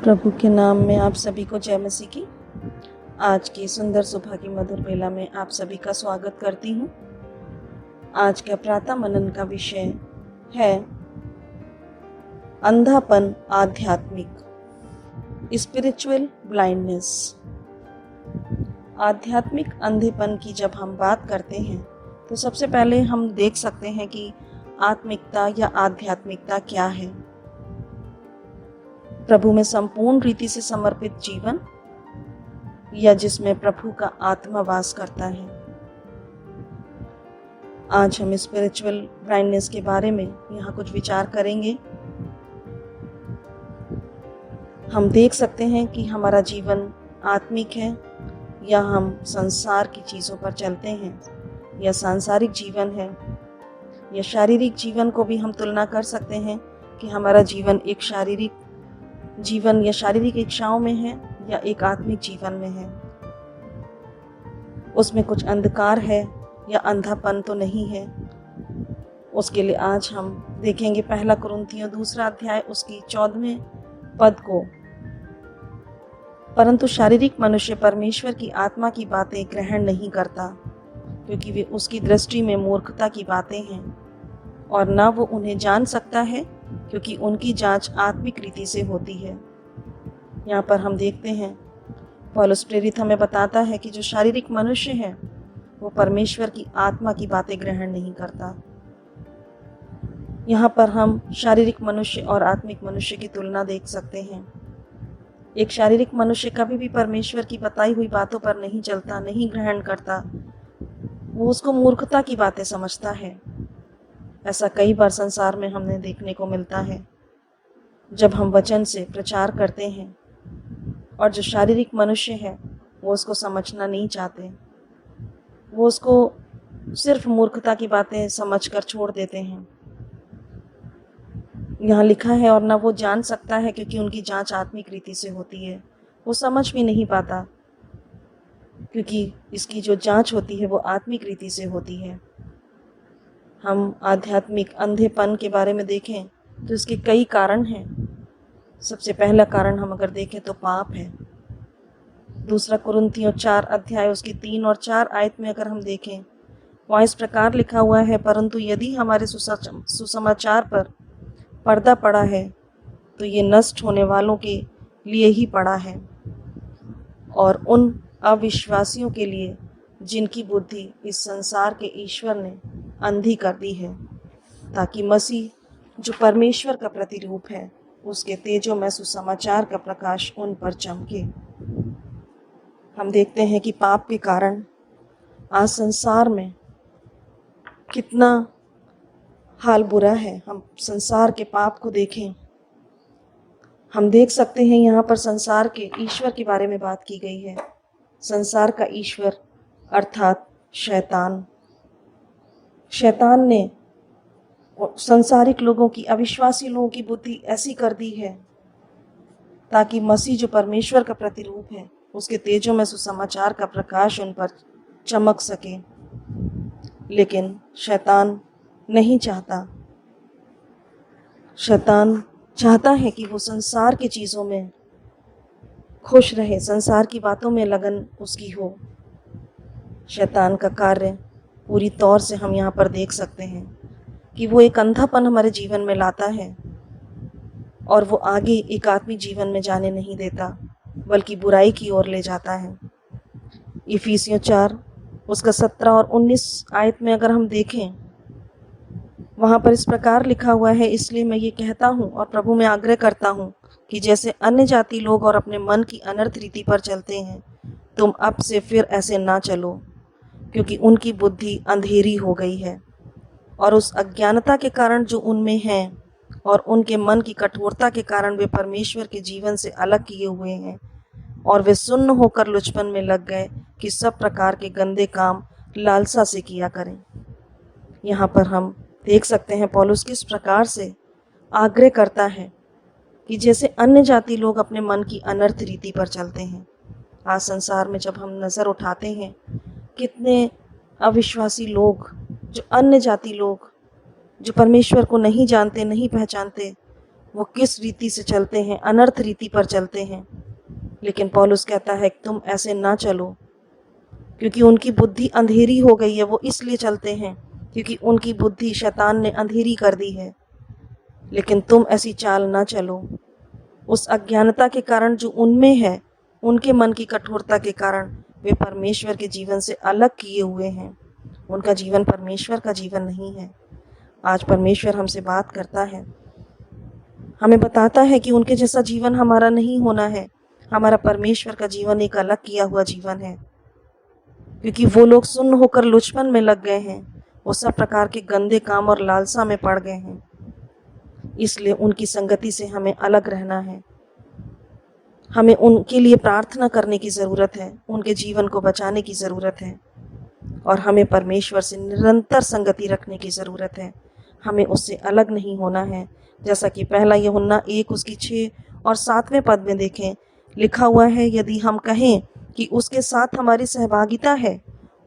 प्रभु के नाम में आप सभी को जय मसीह की। आज की सुंदर सुबह की मधुर बेला में आप सभी का स्वागत करती हूँ। आज का प्रातः मनन का विषय है अंधापन आध्यात्मिक, स्पिरिचुअल ब्लाइंडनेस। आध्यात्मिक अंधेपन की जब हम बात करते हैं तो सबसे पहले हम देख सकते हैं कि आत्मिकता या आध्यात्मिकता क्या है। प्रभु में संपूर्ण रीति से समर्पित जीवन या जिसमें प्रभु का आत्मा वास करता है। आज हम स्पिरिचुअल ब्लाइंडनेस के बारे में यहाँ कुछ विचार करेंगे। हम देख सकते हैं कि हमारा जीवन आत्मिक है या हम संसार की चीज़ों पर चलते हैं, या सांसारिक जीवन है, या शारीरिक जीवन को भी हम तुलना कर सकते हैं कि हमारा जीवन एक शारीरिक जीवन या शारीरिक इच्छाओं में है या एक आत्मिक जीवन में है। उसमें कुछ अंधकार है या अंधापन तो नहीं है। उसके लिए आज हम देखेंगे पहला कुरिन्थियों 2 अध्याय उसकी 14वें पद को। परंतु शारीरिक मनुष्य परमेश्वर की आत्मा की बातें ग्रहण नहीं करता, क्योंकि वे उसकी दृष्टि में मूर्खता की बातें हैं, और ना वो उन्हें जान सकता है, क्योंकि उनकी जांच आत्मिक रीति से होती है। यहाँ पर हम देखते हैं पौलुस प्रेरित हमें बताता है कि जो शारीरिक मनुष्य है वो परमेश्वर की आत्मा की बातें ग्रहण नहीं करता। यहाँ पर हम शारीरिक मनुष्य और आत्मिक मनुष्य की तुलना देख सकते हैं। एक शारीरिक मनुष्य कभी भी परमेश्वर की बताई हुई बातों पर नहीं चलता, नहीं ग्रहण करता, वो उसको मूर्खता की बातें समझता है। ऐसा कई बार संसार में हमने देखने को मिलता है जब हम वचन से प्रचार करते हैं, और जो शारीरिक मनुष्य है वो उसको समझना नहीं चाहते, वो उसको सिर्फ मूर्खता की बातें समझकर छोड़ देते हैं। यहाँ लिखा है और ना वो जान सकता है, क्योंकि उनकी जांच आत्मिक रीति से होती है। वो समझ भी नहीं पाता, क्योंकि इसकी जो जांच होती है वो आत्मिक रीति से होती है। हम आध्यात्मिक अंधेपन के बारे में देखें तो इसके कई कारण हैं। सबसे पहला कारण हम अगर देखें तो पाप है। 2 कुरिन्थियों 4 अध्याय उसकी 3 और 4 आयत में अगर हम देखें, वहाँ इस प्रकार लिखा हुआ है, परंतु यदि हमारे सुसमाचार पर पर्दा पड़ा है तो ये नष्ट होने वालों के लिए ही पड़ा है, और उन अविश्वासियों के लिए जिनकी बुद्धि इस संसार के ईश्वर ने अंधी कर दी है, ताकि मसीह जो परमेश्वर का प्रतिरूप है उसके तेजों में सुसमाचार का प्रकाश उन पर चमके। हम देखते हैं कि पाप के कारण आज संसार में कितना हाल बुरा है। हम संसार के पाप को देखें, हम देख सकते हैं यहाँ पर संसार के ईश्वर के बारे में बात की गई है। संसार का ईश्वर अर्थात शैतान ने संसारिक लोगों की, अविश्वासी लोगों की बुद्धि ऐसी कर दी है ताकि मसीह जो परमेश्वर का प्रतिरूप है उसके तेजों में सुसमाचार का प्रकाश उन पर चमक सके। लेकिन शैतान नहीं चाहता। शैतान चाहता है कि वो संसार की चीज़ों में खुश रहे, संसार की बातों में लगन उसकी हो। शैतान का कार्य पूरी तौर से हम यहाँ पर देख सकते हैं कि वो एक अंधापन हमारे जीवन में लाता है, और वो आगे एक आत्मिक जीवन में जाने नहीं देता, बल्कि बुराई की ओर ले जाता है। इफिसियों 4 उसका 17 और 19 आयत में अगर हम देखें, वहाँ पर इस प्रकार लिखा हुआ है, इसलिए मैं ये कहता हूँ और प्रभु में आग्रह करता हूँ कि जैसे अन्य जाति लोग और अपने मन की अनर्थ रीति पर चलते हैं, तुम अब से फिर ऐसे ना चलो, क्योंकि उनकी बुद्धि अंधेरी हो गई है, और उस अज्ञानता के कारण जो उनमें है और उनके मन की कठोरता के कारण वे परमेश्वर के जीवन से अलग किए हुए हैं, और वे सुन्न होकर लुचपन में लग गए कि सब प्रकार के गंदे काम लालसा से किया करें। यहाँ पर हम देख सकते हैं पौलुस किस प्रकार से आग्रह करता है कि जैसे अन्य जाति लोग अपने मन की अनर्थ रीति पर चलते हैं। आज संसार में जब हम नज़र उठाते हैं, कितने अविश्वासी लोग, जो अन्य जाति लोग, जो परमेश्वर को नहीं जानते, नहीं पहचानते, वो किस रीति से चलते हैं, अनर्थ रीति पर चलते हैं। लेकिन पौलुस कहता है कि तुम ऐसे ना चलो, क्योंकि उनकी बुद्धि अंधेरी हो गई है। वो इसलिए चलते हैं क्योंकि उनकी बुद्धि शैतान ने अंधेरी कर दी है। लेकिन तुम ऐसी चाल ना चलो। उस अज्ञानता के कारण जो उनमें है, उनके मन की कठोरता के कारण वे परमेश्वर के जीवन से अलग किए हुए हैं। उनका जीवन परमेश्वर का जीवन नहीं है। आज परमेश्वर हमसे बात करता है, हमें बताता है कि उनके जैसा जीवन हमारा नहीं होना है। हमारा परमेश्वर का जीवन एक अलग किया हुआ जीवन है, क्योंकि वो लोग सुन्न होकर लुचपन में लग गए हैं। वो सब प्रकार के गंदे काम और लालसा में पड़ गए हैं। इसलिए उनकी संगति से हमें अलग रहना है। हमें उनके लिए प्रार्थना करने की ज़रूरत है, उनके जीवन को बचाने की ज़रूरत है, और हमें परमेश्वर से निरंतर संगति रखने की ज़रूरत है। हमें उससे अलग नहीं होना है। जैसा कि पहला यूहन्ना 1 उसकी 6 और 7वें पद में देखें, लिखा हुआ है, यदि हम कहें कि उसके साथ हमारी सहभागिता है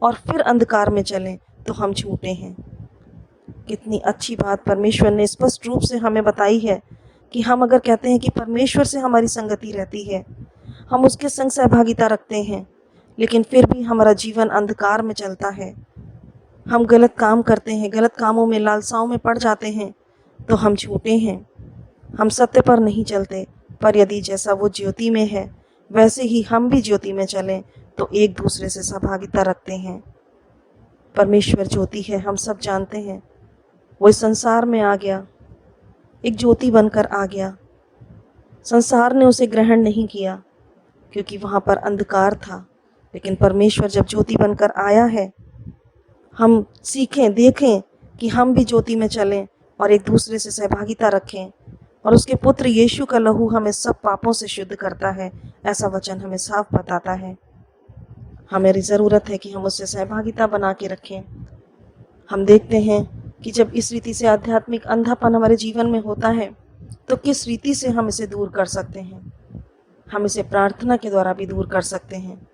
और फिर अंधकार में चलें तो हम झूठे हैं। कितनी अच्छी बात परमेश्वर ने स्पष्ट रूप से हमें बताई है कि हम अगर कहते हैं कि परमेश्वर से हमारी संगति रहती है, हम उसके संग सहभागिता रखते हैं, लेकिन फिर भी हमारा जीवन अंधकार में चलता है, हम गलत काम करते हैं, गलत कामों में, लालसाओं में पड़ जाते हैं, तो हम झूठे हैं, हम सत्य पर नहीं चलते। पर यदि जैसा वो ज्योति में है वैसे ही हम भी ज्योति में चलें तो एक दूसरे से सहभागिता रखते हैं। परमेश्वर ज्योति है, हम सब जानते हैं। वो इस संसार में आ गया, एक ज्योति बनकर आ गया। संसार ने उसे ग्रहण नहीं किया क्योंकि वहाँ पर अंधकार था, लेकिन परमेश्वर जब ज्योति बनकर आया है, हम सीखें, देखें कि हम भी ज्योति में चलें और एक दूसरे से सहभागिता रखें। और उसके पुत्र यीशु का लहू हमें सब पापों से शुद्ध करता है, ऐसा वचन हमें साफ बताता है। हमारी ज़रूरत है कि हम उससे सहभागिता बना के रखें। हम देखते हैं कि जब इस रीति से आध्यात्मिक अंधापन हमारे जीवन में होता है तो किस रीति से हम इसे दूर कर सकते हैं। हम इसे प्रार्थना के द्वारा भी दूर कर सकते हैं।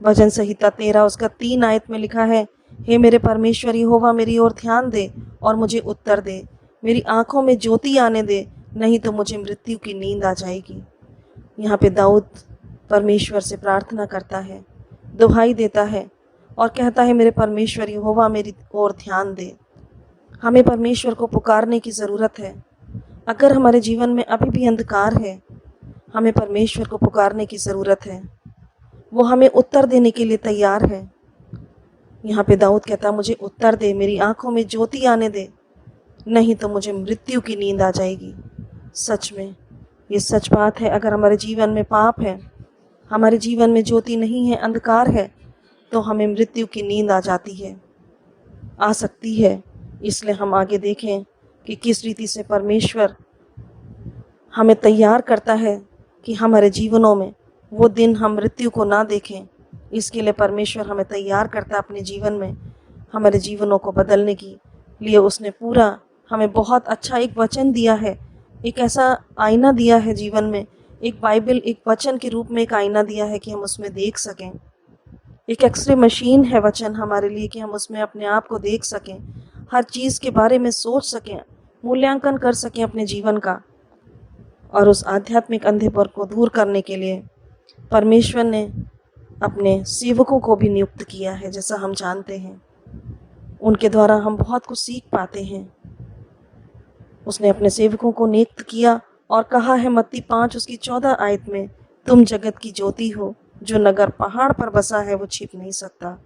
भजन संहिता 13 उसका 3 आयत में लिखा है, हे मेरे परमेश्वर यहोवा, मेरी ओर ध्यान दे और मुझे उत्तर दे, मेरी आंखों में ज्योति आने दे, नहीं तो मुझे मृत्यु की नींद आ जाएगी। यहाँ पे दाऊद परमेश्वर से प्रार्थना करता है, दुहाई देता है और कहता है, मेरे परमेश्वर यहोवा, मेरी ओर ध्यान दे। हमें परमेश्वर को पुकारने की ज़रूरत है। अगर हमारे जीवन में अभी भी अंधकार है, हमें परमेश्वर को पुकारने की ज़रूरत है। वो हमें उत्तर देने के लिए तैयार है। यहाँ पे दाऊद कहता, मुझे उत्तर दे, मेरी आंखों में ज्योति आने दे, नहीं तो मुझे मृत्यु की नींद आ जाएगी। सच में ये सच बात है। अगर हमारे जीवन में पाप है, हमारे जीवन में ज्योति नहीं है, अंधकार है, तो हमें मृत्यु की नींद आ जाती है, आ सकती है। इसलिए हम आगे देखें कि किस रीति से परमेश्वर हमें तैयार करता है कि हमारे जीवनों में वो दिन हम मृत्यु को ना देखें। इसके लिए परमेश्वर हमें तैयार करता है अपने जीवन में, हमारे जीवनों को बदलने के लिए उसने पूरा हमें बहुत अच्छा एक वचन दिया है, एक ऐसा आईना दिया है जीवन में, एक बाइबल, एक वचन के रूप में एक आईना दिया है कि हम उसमें देख सकें। एक एक्सरे मशीन है वचन हमारे लिए कि हम उसमें अपने आप को देख सकें, हर चीज़ के बारे में सोच सकें, मूल्यांकन कर सकें अपने जीवन का। और उस आध्यात्मिक अंधेपन को दूर करने के लिए परमेश्वर ने अपने सेवकों को भी नियुक्त किया है। जैसा हम जानते हैं, उनके द्वारा हम बहुत कुछ सीख पाते हैं। उसने अपने सेवकों को नियुक्त किया और कहा है मत्ती 5 उसकी 14 आयत में, तुम जगत की ज्योति हो, जो नगर पहाड़ पर बसा है वो छिप नहीं सकता।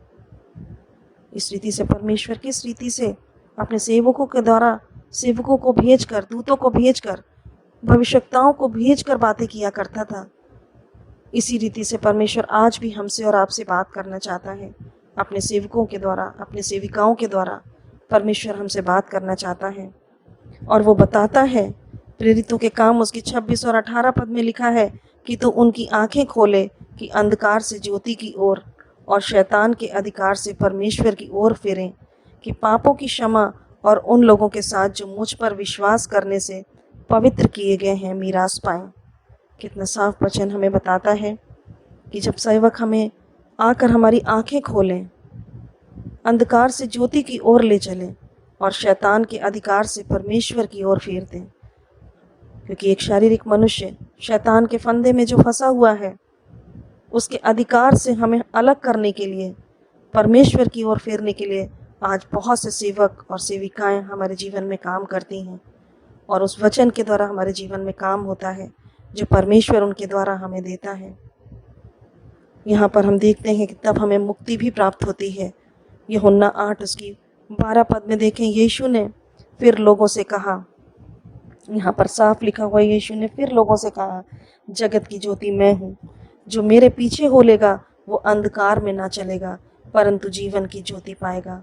इस रीति से परमेश्वर किस रीति से अपने सेवकों के द्वारा, सेवकों को भेजकर, दूतों को भेजकर, भविष्यवक्ताओं को भेजकर बातें किया करता था, इसी रीति से परमेश्वर आज भी हमसे और आपसे बात करना चाहता है। अपने सेवकों के द्वारा, अपने सेविकाओं के द्वारा परमेश्वर हमसे बात करना चाहता है। और वो बताता है, प्रेरितों के काम उसकी 26 और 18 पद में लिखा है कि तो उनकी आंखें खोले कि अंधकार से ज्योति की ओर और शैतान के अधिकार से परमेश्वर की ओर फिरें, कि पापों की क्षमा और उन लोगों के साथ जो मुझ पर विश्वास करने से पवित्र किए गए हैं मीरास पाएं। कितना साफ वचन हमें बताता है कि जब सेवक हमें आकर हमारी आंखें खोलें, अंधकार से ज्योति की ओर ले चलें और शैतान के अधिकार से परमेश्वर की ओर फेर दें, क्योंकि एक शारीरिक मनुष्य शैतान के फंदे में जो फंसा हुआ है, उसके अधिकार से हमें अलग करने के लिए, परमेश्वर की ओर फेरने के लिए आज बहुत से सेवक और सेविकाएं हमारे जीवन में काम करती हैं और उस वचन के द्वारा हमारे जीवन में काम होता है जो परमेश्वर उनके द्वारा हमें देता है। यहाँ पर हम देखते हैं कि तब हमें मुक्ति भी प्राप्त होती है। यूहन्ना 8 उसकी 12 पद में देखें, यीशु ने फिर लोगों से कहा, यहाँ पर साफ लिखा हुआ, यीशु ने फिर लोगों से कहा, जगत की ज्योति मैं हूँ, जो मेरे पीछे हो लेगा वो अंधकार में ना चलेगा परंतु जीवन की ज्योति पाएगा।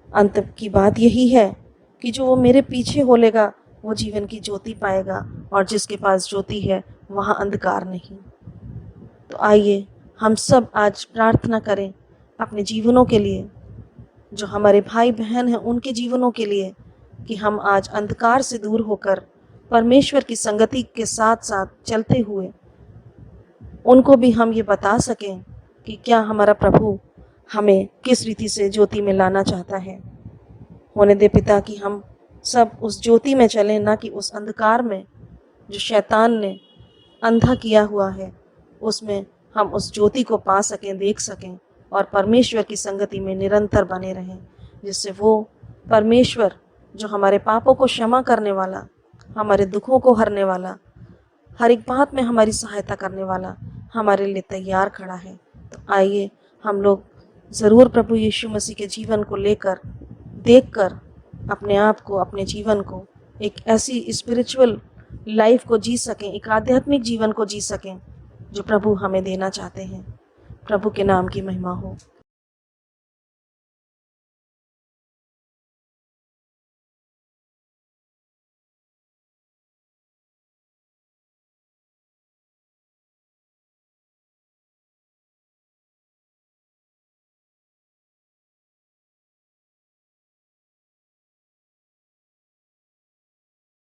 अंत की बात यही है कि जो वो मेरे पीछे हो लेगा वो जीवन की ज्योति पाएगा, और जिसके पास ज्योति है वहाँ अंधकार नहीं। तो आइए हम सब आज प्रार्थना करें अपने जीवनों के लिए, जो हमारे भाई बहन हैं उनके जीवनों के लिए, कि हम आज अंधकार से दूर होकर परमेश्वर की संगति के साथ साथ चलते हुए उनको भी हम ये बता सकें कि क्या हमारा प्रभु हमें किस रीति से ज्योति में लाना चाहता है। होने दे पिता कि हम सब उस ज्योति में चलें, ना कि उस अंधकार में जो शैतान ने अंधा किया हुआ है, उसमें हम उस ज्योति को पा सकें, देख सकें और परमेश्वर की संगति में निरंतर बने रहें, जिससे वो परमेश्वर जो हमारे पापों को क्षमा करने वाला, हमारे दुखों को हरने वाला, हर एक बात में हमारी सहायता करने वाला हमारे लिए तैयार खड़ा है। तो आइए हम लोग ज़रूर प्रभु यीशु मसीह के जीवन को लेकर, देखकर अपने आप को, अपने जीवन को एक ऐसी स्पिरिचुअल लाइफ को जी सकें, एक आध्यात्मिक जीवन को जी सकें जो प्रभु हमें देना चाहते हैं। प्रभु के नाम की महिमा हो।